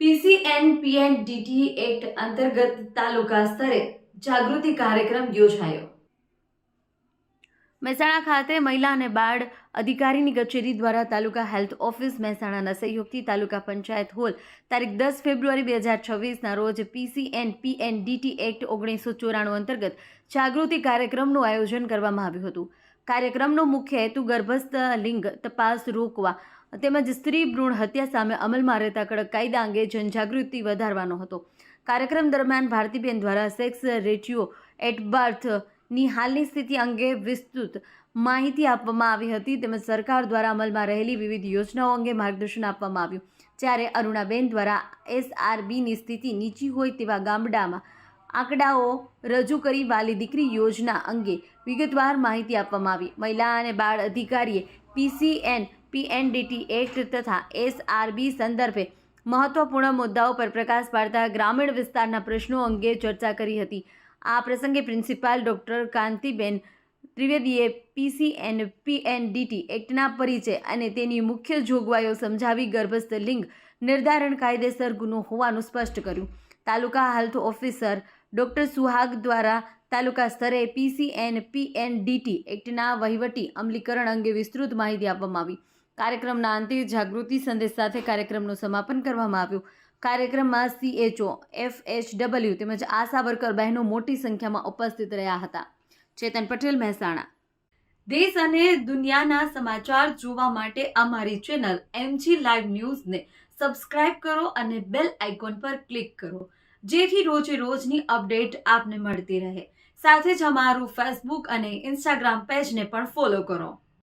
પીસીએનપીએનડીટી act અંતર્ગત તાલુકા સ્તરે જાગૃતિ કાર્યક્રમ યોજાયો। મહેસાણા ખાતે મહિલા અને બાળ અધિકારીની કચેરી દ્વારા તાલુકા હેલ્થ ઓફિસ મહેસાણાના સહયોગથી તાલુકા પંચાયત હોલ તારીખ 10 ફેબ્રુઆરી 2026ના રોજ પીસીએનપીએનડીટી એક્ટ 1994 અંતર્ગત જાગૃતિ કાર્યક્રમનું આયોજન કરવામાં આવ્યું હતું। કાર્યક્રમનો મુખ્ય હેતુ ગર્ભસ્થ લિંગ તપાસ રોકવા તેમજ સ્ત્રી ભ્રૂણ હત્યા સામે અમલમાં રહેતા કડક કાયદા અંગે જનજાગૃતિ વધારવાનો હતો। કાર્યક્રમ દરમિયાન ભારતીબેન દ્વારા સેક્સ રેશિયો એટ બર્થ ની હાલની સ્થિતિ અંગે વિસ્તૃત માહિતી આપવામાં આવી હતી તેમજ સરકાર દ્વારા અમલમાં રહેલી વિવિધ યોજનાઓ અંગે માર્ગદર્શન આપવામાં આવ્યું। જ્યારે અરુણાબેન દ્વારા SRBની સ્થિતિ નીચી હોય તેવા ગામડામાં આંકડાઓ રજૂ કરી વાલી દીકરી યોજના અંગે વિગતવાર માહિતી આપવામાં આવી। મહિલા અને બાળ અધિકારીએ પીસીએનપીએનડીટી એક્ટ તથા SRB સંદર્ભે મહત્વપૂર્ણ મુદ્દાઓ પર પ્રકાશ પાડતા ગ્રામીણ વિસ્તારના પ્રશ્નો અંગે ચર્ચા કરી હતી। આ પ્રસંગે પ્રિન્સિપાલ ડોક્ટર કાંતિબેન ત્રિવેદીએ પીસીએનપીએનડીટી એક્ટના પરિચય અને તેની મુખ્ય જોગવાઈઓ સમજાવી ગર્ભસ્થ લિંગ નિર્ધારણ કાયદેસર ગુનો હોવાનું સ્પષ્ટ કર્યું। તાલુકા હેલ્થ ઓફિસર ડોક્ટર સુહાગ દ્વારા તાલુકા સ્તરે પીસીએનપીએનડીટી એક્ટના વહીવટી અમલીકરણ અંગે વિસ્તૃત માહિતી આપવામાં આવી। કાર્યક્રમના અંતે જાગૃતિ સંદેશ સાથે કાર્યક્રમનું સમાપન કરવામાં આવ્યું। કાર્યક્રમમાં CHO, FHW તેમજ આશા વર્કર બહેનો મોટી સંખ્યામાં ઉપસ્થિત રહ્યા હતા। ચેતન પટેલ, મહેસાણા। દેશ અને દુનિયાના સમાચાર જોવા માટે અમારી ચેનલ MG લાઈવ ન્યૂઝને સબસ્ક્રાઇબ કરો અને બેલ આઇકોન પર ક્લિક કરો, જેથી રોજે રોજની અપડેટ આપને મળતી રહે। સાથે જ અમારું ફેસબુક અને ઇન્સ્ટાગ્રામ પેજને પણ ફોલો કરો।